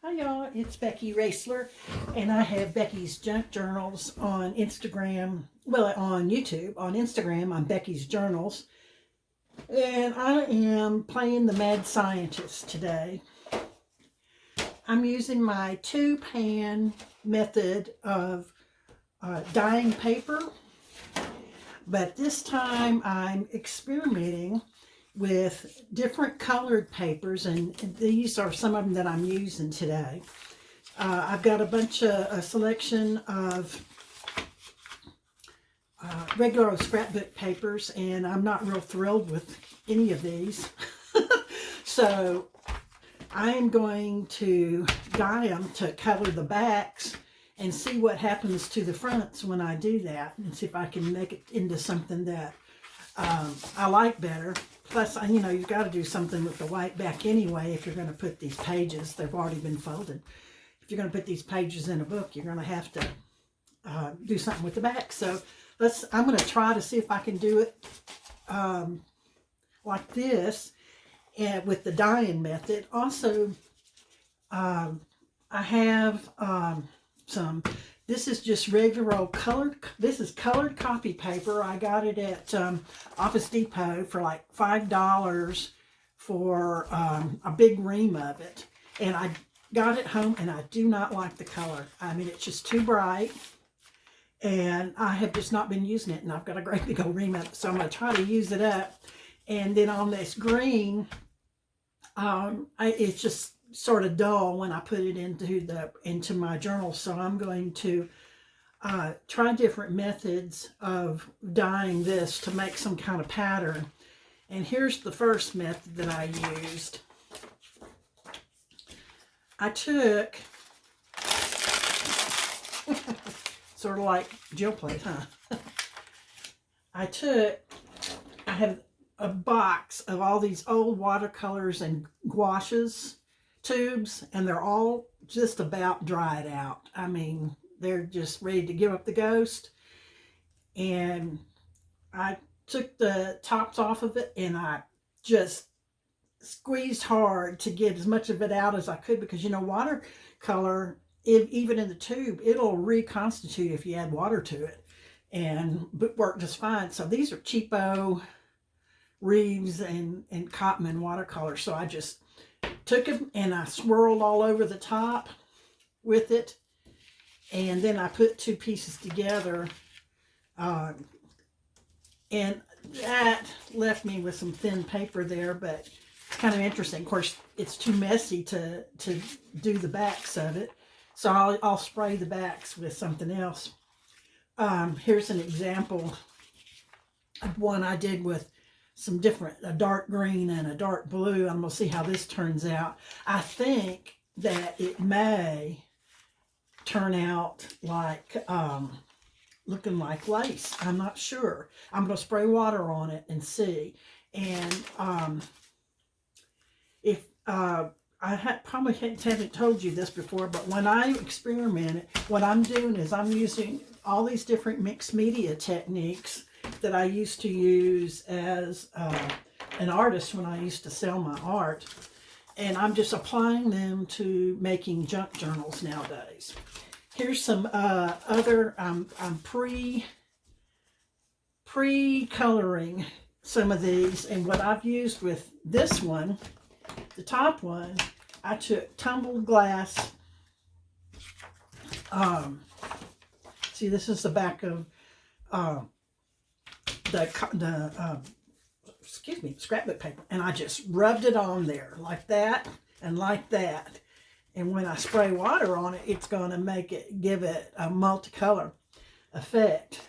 Hi y'all, it's Becky Roesler, and I have Becky's Junk Journals on Instagram, well, on YouTube. On Instagram, I'm Becky's Journals, and I am playing the mad scientist today. I'm using my two-pan method of dyeing paper, but this time I'm experimenting with different colored papers, and these are some of them that I'm using today. I've got a selection of regular old scrapbook papers, and I'm not real thrilled with any of these. So I am going to dye them to color the backs and see what happens to the fronts when I do that, and see if I can make it into something that I like better. Plus, you know, you've got to do something with the white back anyway if you're going to put these pages. They've already been folded. If you're going to put these pages in a book, you're going to have to do something with the back. So I'm going to try to see if I can do it like this, and with the dyeing method. Also, I have this is just regular old colored, this is colored copy paper. I got it at Office Depot for like $5 for a big ream of it. And I got it home and I do not like the color. I mean, it's just too bright. And I have just not been using it, and I've got a great big old ream of it. So I'm going to try to use it up. And then on this green, it's just sort of dull when I put it into my journal. So I'm going to try different methods of dyeing this to make some kind of pattern. And here's the first method that I used. I took sort of like gel plate, huh? I have a box of all these old watercolors and gouaches tubes, and they're all just about dried out. I mean, they're just ready to give up the ghost. And I took the tops off of it, and I just squeezed hard to get as much of it out as I could, because, you know, watercolor, even in the tube, it'll reconstitute if you add water to it, and work just fine. So these are cheapo Reeves and Cotman watercolor. So I just took them and I swirled all over the top with it, and then I put two pieces together, and that left me with some thin paper there, but it's kind of interesting. Of course, it's too messy to do the backs of it, so I'll spray the backs with something else. Here's an example of one I did with some different, a dark green and a dark blue. I'm going to see how this turns out. I think that it may turn out like, looking like lace. I'm not sure. I'm going to spray water on it and see. And probably haven't told you this before, but when I experiment, what I'm doing is I'm using all these different mixed media techniques that I used to use as an artist when I used to sell my art, and I'm just applying them to making junk journals nowadays. Here's some other, I'm pre-coloring some of these, and what I've used with this one, the top one, I took tumbled glass. See, this is the back of scrapbook paper, and I just rubbed it on there like that and like that. And when I spray water on it, it's going to give it a multicolor effect.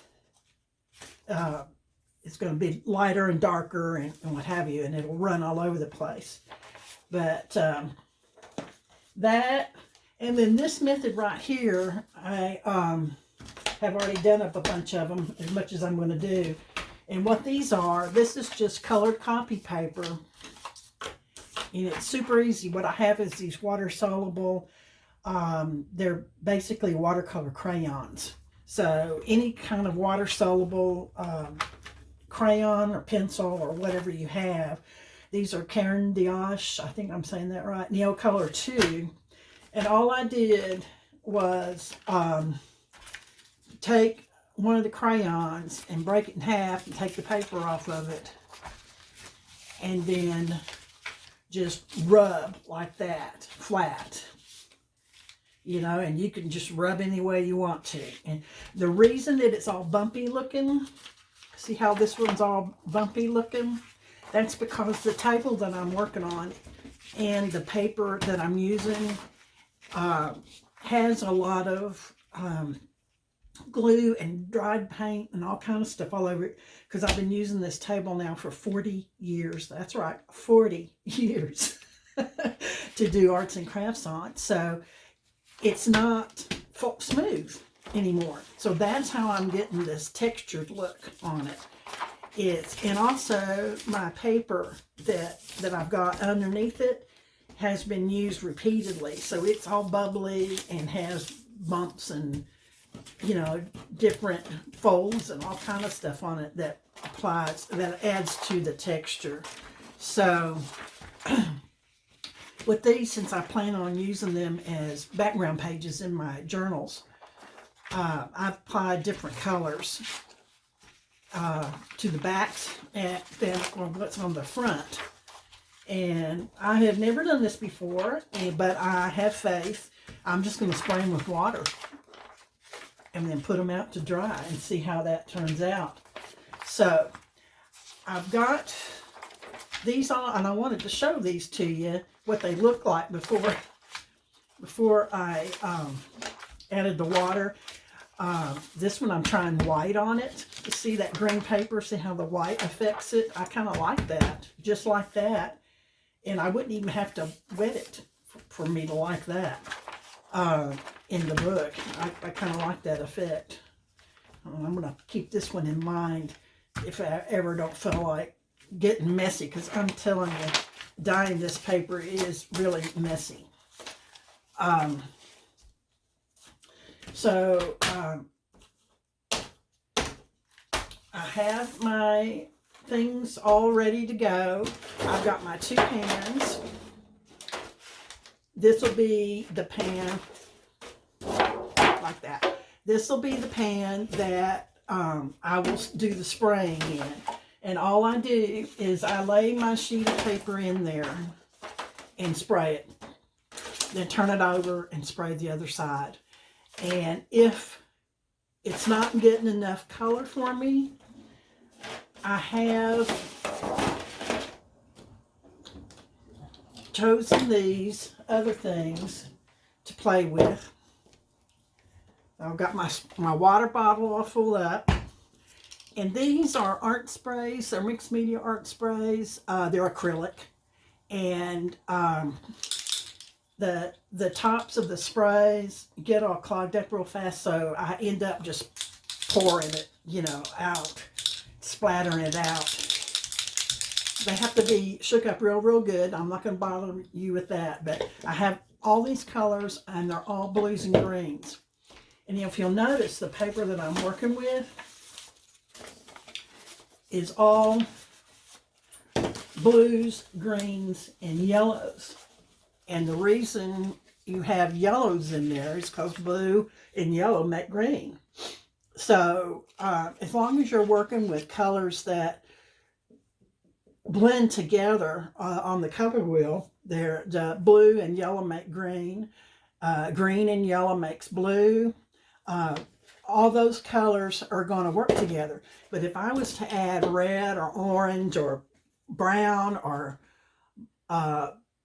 It's going to be lighter and darker and what have you, and it'll run all over the place. But that, and then this method right here, I have already done up a bunch of them, as much as I'm going to do. And what these are, this is just colored copy paper, and it's super easy. What I have is these water soluble, they're basically watercolor crayons. So any kind of water soluble crayon or pencil or whatever you have. These are Caran d'Ache, I think I'm saying that right, Neocolor 2. And all I did was take one of the crayons and break it in half and take the paper off of it. And then just rub like that, flat. You know, and you can just rub any way you want to. And the reason that it's all bumpy looking, see how this one's all bumpy looking? That's because the table that I'm working on and the paper that I'm using has a lot of glue and dried paint and all kind of stuff all over it, because I've been using this table now for 40 years. That's right, 40 years to do arts and crafts on. So it's not smooth anymore. So that's how I'm getting this textured look on it. And also my paper that I've got underneath it has been used repeatedly. So it's all bubbly and has bumps and, you know, different folds and all kind of stuff on it that adds to the texture. So with these, since I plan on using them as background pages in my journals, I've applied different colors to the backs and then what's on the front. And I have never done this before, but I have faith. I'm just going to spray them with water and then put them out to dry and see how that turns out. So I've got these on, and I wanted to show these to you, what they look like before I added the water. This one I'm trying white on it. You see that green paper? See how the white affects it? I kind of like that, just like that. And I wouldn't even have to wet it for me to like that in the book. I kind of like that effect. I'm going to keep this one in mind if I ever don't feel like getting messy, because I'm telling you, dyeing this paper is really messy. So I have my things all ready to go. I've got my 2 pans. This will be the pan like that. This will be the pan that I will do the spraying in. And all I do is I lay my sheet of paper in there and spray it. Then turn it over and spray the other side. And if it's not getting enough color for me, I have chosen these other things to play with. I've got my water bottle all full up. And these are art sprays. They're mixed media art sprays. They're acrylic. And the tops of the sprays get all clogged up real fast, so I end up just pouring it, you know, out, splattering it out. They have to be shook up real good. I'm not going to bother you with that, but I have all these colors, and they're all blues and greens. And if you'll notice, the paper that I'm working with is all blues, greens, and yellows. And the reason you have yellows in there is because blue and yellow make green. So as long as you're working with colors that blend together on the color wheel, the blue and yellow make green, green and yellow makes blue. All those colors are going to work together. But if I was to add red or orange or brown or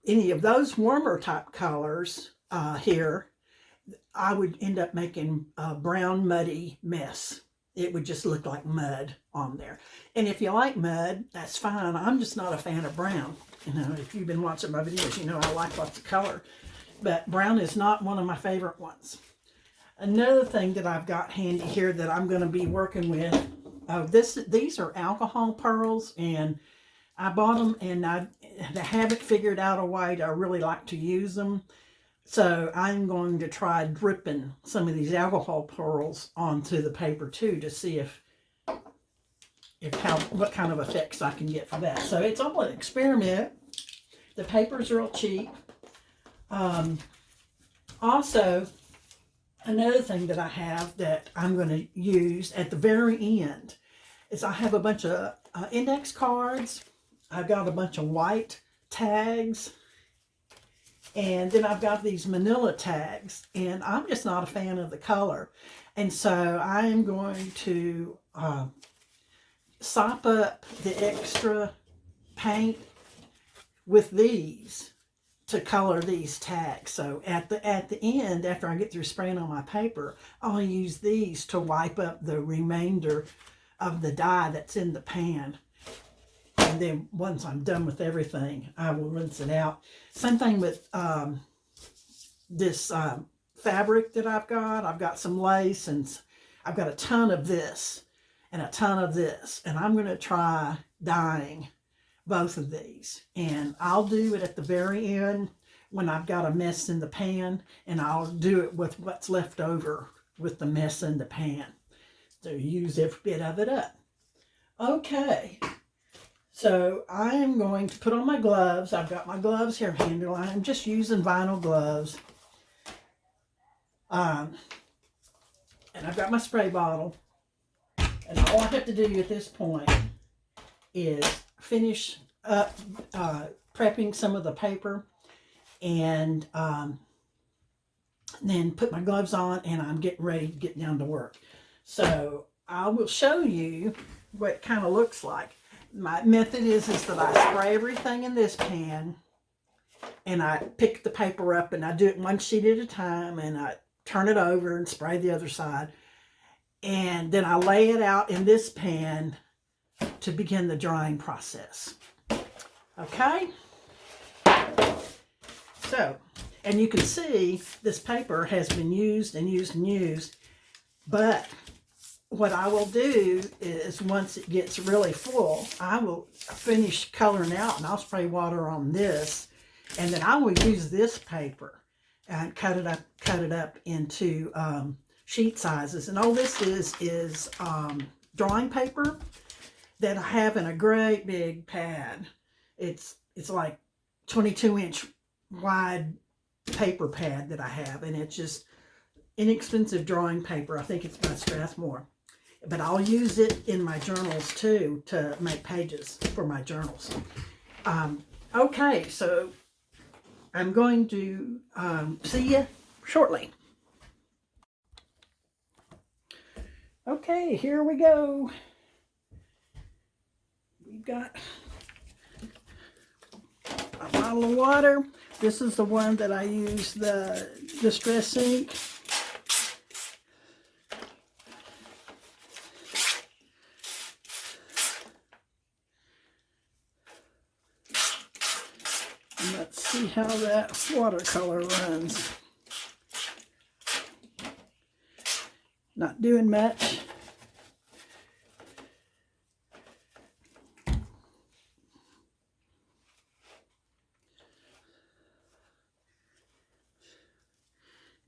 any of those warmer type colors here, I would end up making a brown muddy mess. It would just look like mud on there. And if you like mud, that's fine. I'm just not a fan of brown. You know, if you've been watching my videos, you know I like lots of color. But brown is not one of my favorite ones. Another thing that I've got handy here that I'm going to be working with, these are alcohol pearls, and I bought them, and I haven't figured out a way to really like to use them. So I'm going to try dripping some of these alcohol pearls onto the paper too, to see what kind of effects I can get for that. So it's all an experiment. The paper's real cheap. Also, another thing that I have that I'm going to use at the very end is I have a bunch of index cards. I've got a bunch of white tags. And then I've got these manila tags. And I'm just not a fan of the color. And so I am going to sop up the extra paint with these to color these tags. So at the end, after I get through spraying on my paper, I'll use these to wipe up the remainder of the dye that's in the pan. And then once I'm done with everything, I will rinse it out. Same thing with this fabric that I've got. I've got some lace, and I've got a ton of this and a ton of this. And I'm going to try dyeing both of these. And I'll do it at the very end when I've got a mess in the pan. And I'll do it with what's left over with the mess in the pan. So use every bit of it up. Okay. So I am going to put on my gloves. I've got my gloves here handled. I'm just using vinyl gloves. And I've got my spray bottle. And all I have to do at this point is finish up prepping some of the paper and then put my gloves on, and I'm getting ready to get down to work. So I will show you what it kind of looks like. My method is that I spray everything in this pan, and I pick the paper up, and I do it one sheet at a time, and I turn it over and spray the other side. And then I lay it out in this pan to begin the drying process. Okay? So, and you can see this paper has been used and used and used, but what I will do is once it gets really full, I will finish coloring out, and I'll spray water on this, and then I will use this paper and cut it up into sheet sizes. And all this is drawing paper that I have in a great big pad. It's like 22-inch wide paper pad that I have, and it's just inexpensive drawing paper. I think it's by Strathmore. But I'll use it in my journals too to make pages for my journals. Okay, so I'm going to see you shortly. Okay, here we go. We've got a bottle of water. This is the one that I use, the Distress ink. And let's see how that watercolor runs. Not doing much.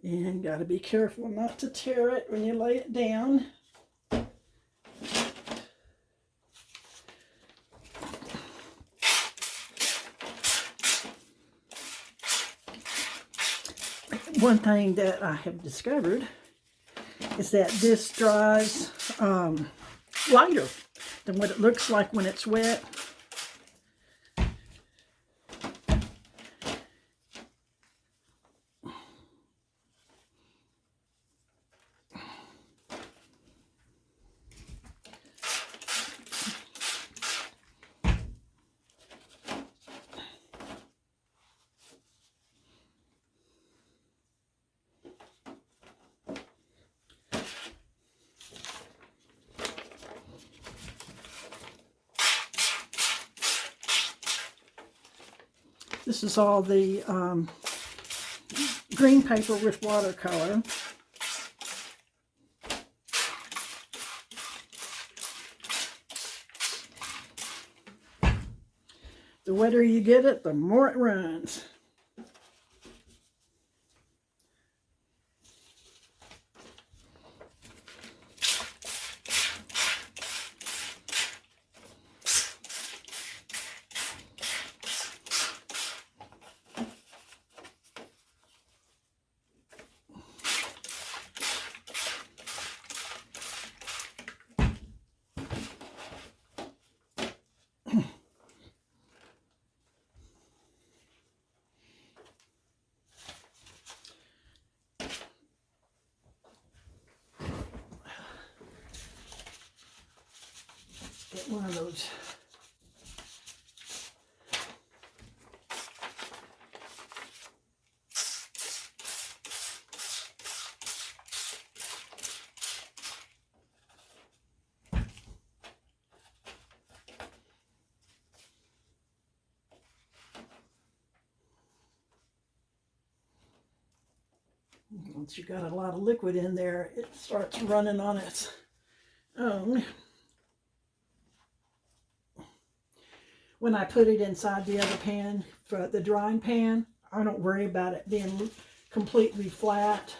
And got to be careful not to tear it when you lay it down. One thing that I have discovered is that this dries lighter than what it looks like when it's wet. This is all the green paper with watercolor. The wetter you get it, the more it runs. one of those. Once you got a lot of liquid in there, it starts running on its own. When I put it inside the other pan, for the drying pan, I don't worry about it being completely flat.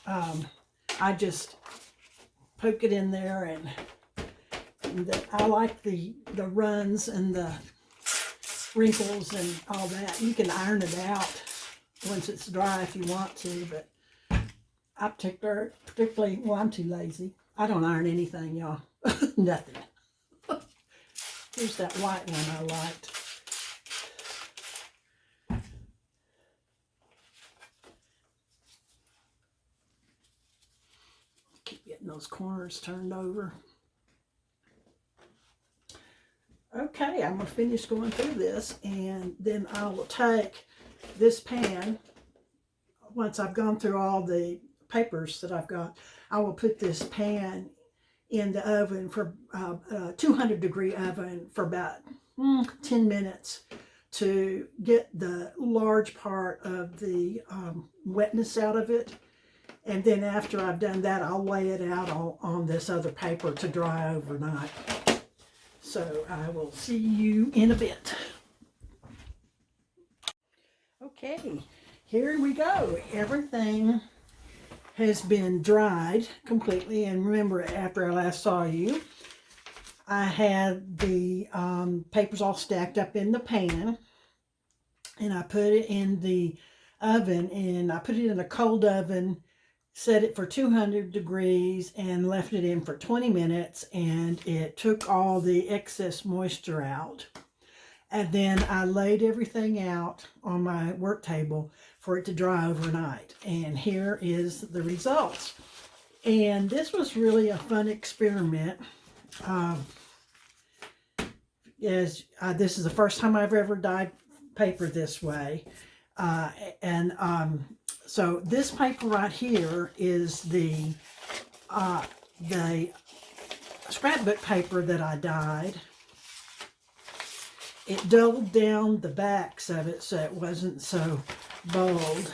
I just poke it in there, and I like the runs and the wrinkles and all that. You can iron it out once it's dry if you want to, but I particularly, well, I'm too lazy. I don't iron anything, y'all. Nothing. Here's that white one I liked. Keep getting those corners turned over. Okay, I'm going to finish going through this, and then I will take this pan. Once I've gone through all the papers that I've got, I will put this pan in the oven for 200-degree oven for about 10 minutes to get the large part of the wetness out of it. And then after I've done that, I'll lay it out on this other paper to dry overnight. So I will see you in a bit. Okay, here we go. Everything has been dried completely, and remember, after I last saw you, I had the papers all stacked up in the pan, and I put it in the oven, and I put it in a cold oven, set it for 200 degrees, and left it in for 20 minutes, and it took all the excess moisture out. And then I laid everything out on my work table for it to dry overnight. And here is the results. And this was really a fun experiment. This is the first time I've ever dyed paper this way. So this paper right here is the scrapbook paper that I dyed. It dulled down the backs of it so it wasn't so bold.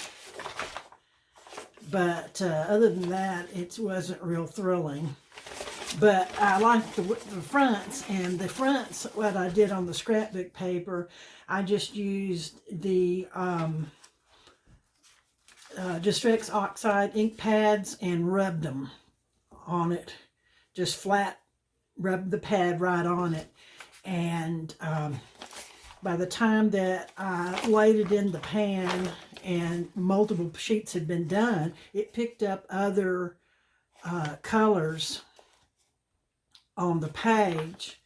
But other than that, it wasn't real thrilling. But I liked the fronts, and the fronts, what I did on the scrapbook paper, I just used the Distress Oxide ink pads and rubbed them on it. Just flat, rubbed the pad right on it. And by the time that I laid it in the pan and multiple sheets had been done, it picked up other colors on the page.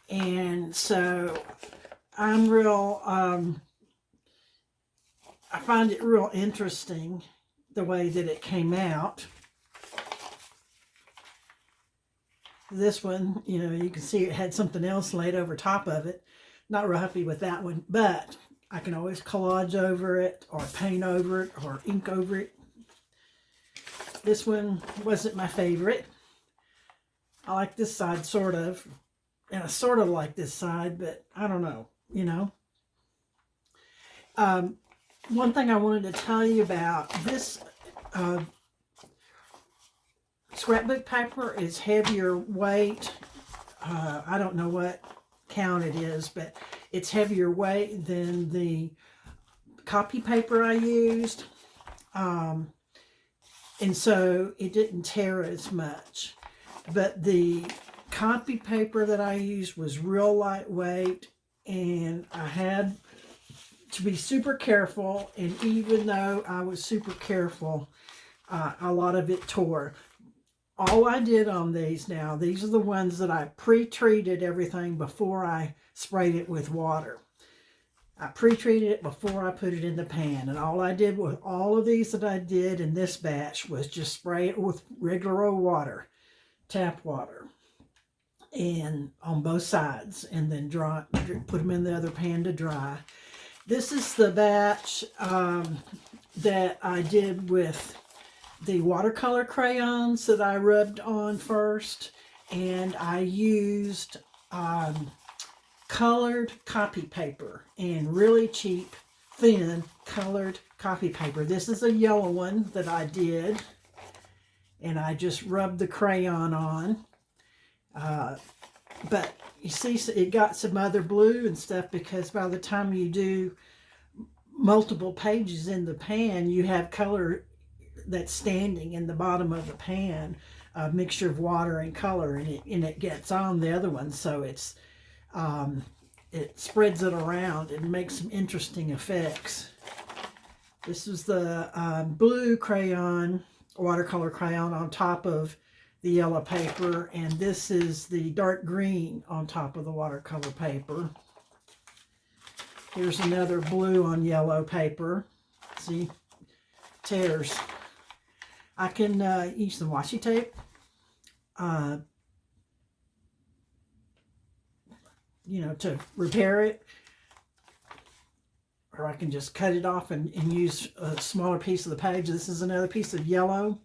And so I'm real, I find it real interesting the way that it came out. This one, you know, you can see it had something else laid over top of it. Not real happy with that one, but I can always collage over it, or paint over it, or ink over it. This one wasn't my favorite. I like this side sort of, and I sort of like this side, but I don't know, you know. One thing I wanted to tell you about, this scrapbook paper is heavier weight. I don't know what count it is, but it's heavier weight than the copy paper I used. And so it didn't tear as much. But the copy paper that I used was real lightweight, and I had to be super careful. And even though I was super careful, a lot of it tore. All I did on these now, these are the ones that I pre-treated everything before I sprayed it with water. I pre-treated it before I put it in the pan. And all I did with all of these that I did in this batch was just spray it with regular old water, tap water. and on both sides, and then put them in the other pan to dry. This is the batch that I did with the watercolor crayons that I rubbed on first, and I used colored copy paper, and really cheap, thin colored copy paper. This is a yellow one that I did, and I just rubbed the crayon on. But you see, it got some other blue and stuff, because by the time you do multiple pages in the pan, you have color that's standing in the bottom of the pan, a mixture of water and color, and it gets on the other one, so it spreads it around and makes some interesting effects. This is the blue crayon, watercolor crayon, on top of the yellow paper, and this is the dark green on top of the watercolor paper. Here's another blue on yellow paper. See, tears. I can use some washi tape, you know, to repair it, or I can just cut it off and use a smaller piece of the page. This is another piece of yellow,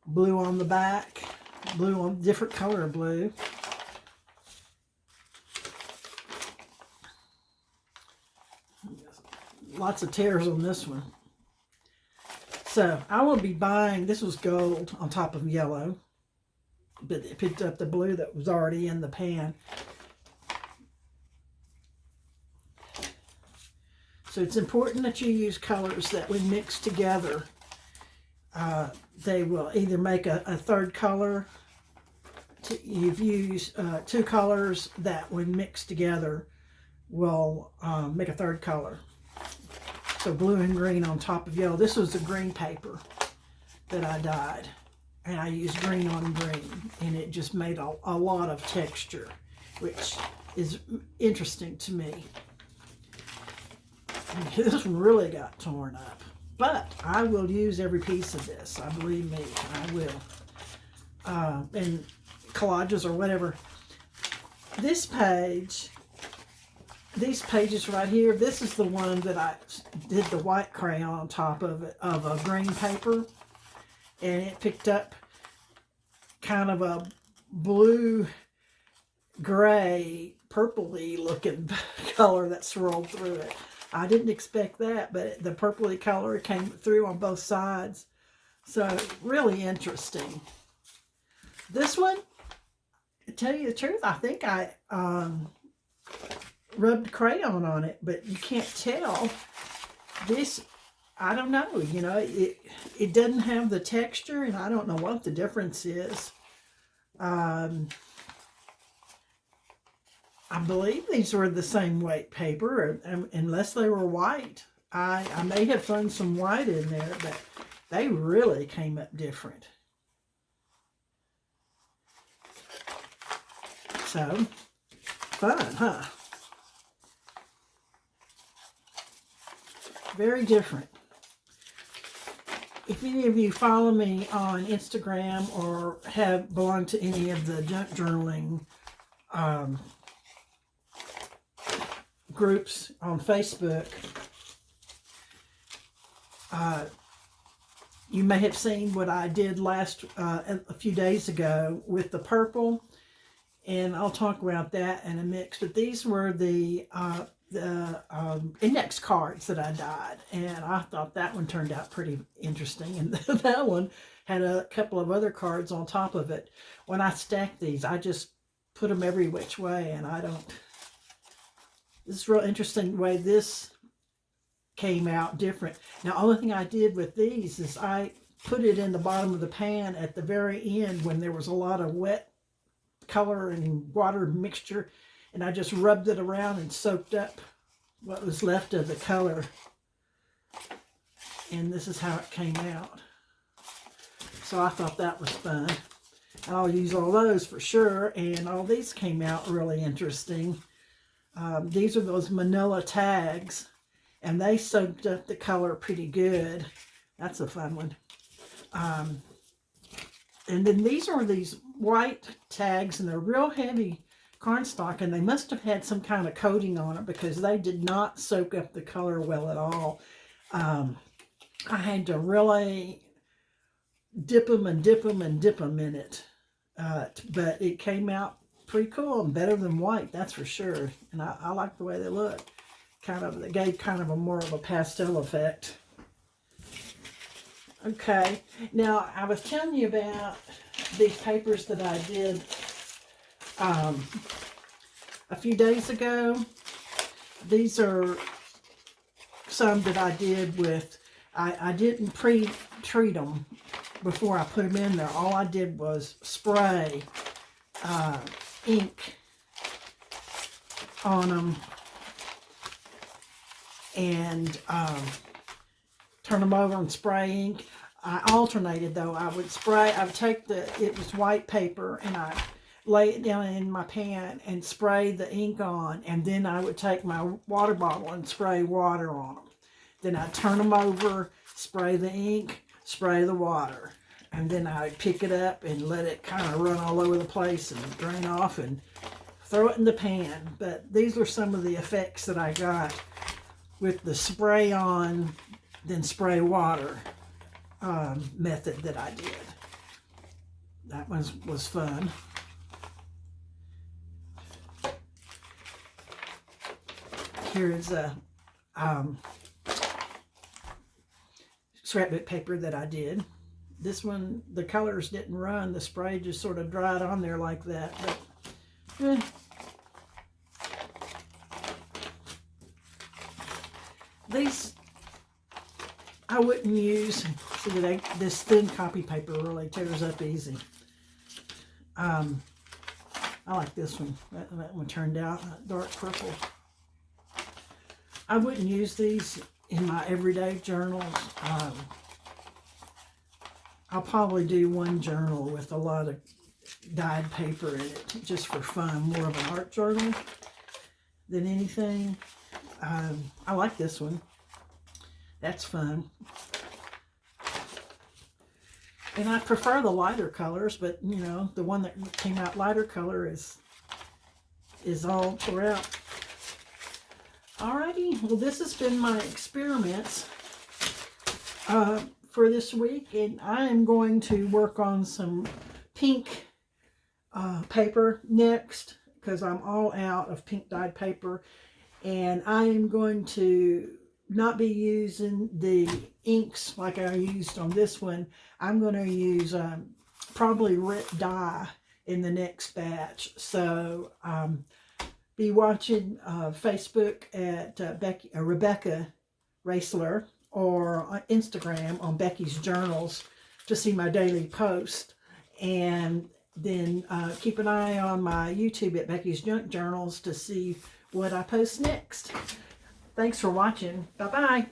blue on the back, blue on different color of blue. Lots of tears on this one. So I will be buying, this was gold on top of yellow, but it picked up the blue that was already in the pan. So it's important that you use colors that when mixed together, they will either make a third color. You've used two colors that when mixed together will make a third color. So blue and green on top of yellow. This was the green paper that I dyed, and I used green on green, and it just made a lot of texture, which is interesting to me. This one really got torn up, but I will use every piece of this. I believe me, I will. And collages or whatever. This page, these pages right here, this is the one that I did the white crayon on top of it, of a green paper, and it picked up kind of a blue, gray, purpley looking color that swirled through it. I didn't expect that, but the purpley color came through on both sides. So really interesting. This one, to tell you the truth, I think I rubbed crayon on it, but you can't tell. This, I don't know, you know, it doesn't have the texture, and I don't know what the difference is. I believe these were the same weight paper, unless they were white. I may have thrown some white in there, but they really came up different. So, fun, huh? Very different. If any of you follow me on Instagram or have belonged to any of the junk journaling groups on Facebook, you may have seen what I did a few days ago with the purple, and I'll talk about that in a mix. But these were the index cards that I dyed, and I thought that one turned out pretty interesting, and that one had a couple of other cards on top of it. When I stacked these, I just put them every which way, and this is real interesting the way this came out different. Now, only thing I did with these is I put it in the bottom of the pan at the very end when there was a lot of wet color and water mixture, and I just rubbed it around and soaked up what was left of the color. And this is how it came out. So I thought that was fun. I'll use all those for sure, and all these came out really interesting. These are those manila tags, and they soaked up the color pretty good. That's a fun one. And then these are these white tags, and they're real heavy cardstock, and they must have had some kind of coating on it because they did not soak up the color well at all. I had to really dip them and dip them and dip them in it. But it came out pretty cool and better than white, that's for sure. And I like the way they look. They gave kind of a more of a pastel effect. Okay, now I was telling you about these papers that I did a few days ago. These are some that I did with, I didn't pre-treat them before I put them in there. All I did was spray ink on them and turn them over and spray ink. I alternated though. I would take it was white paper, and I lay it down in my pan and spray the ink on, and then I would take my water bottle and spray water on them. Then I'd turn them over, spray the ink, spray the water, and then I'd pick it up and let it kind of run all over the place and drain off and throw it in the pan. But these are some of the effects that I got with the spray on, then spray water method that I did. That was fun. Here is a scrapbook paper that I did. This one, the colors didn't run. The spray just sort of dried on there like that. But, these I wouldn't use. See, this thin copy paper really tears up easy. I like this one. That one turned out dark purple. I wouldn't use these in my everyday journals. I'll probably do one journal with a lot of dyed paper in it, just for fun, more of an art journal than anything. I like this one. That's fun. And I prefer the lighter colors, but you know, the one that came out lighter color is all tore out. Alrighty, well, this has been my experiments for this week, and I am going to work on some pink paper next, because I'm all out of pink dyed paper, and I am going to not be using the inks like I used on this one. I'm going to use probably Rit dye in the next batch. So be watching Facebook at Rebecca Roesler, or on Instagram on Becky's Journals to see my daily post. And then keep an eye on my YouTube at Becky's Junk Journals to see what I post next. Thanks for watching. Bye-bye.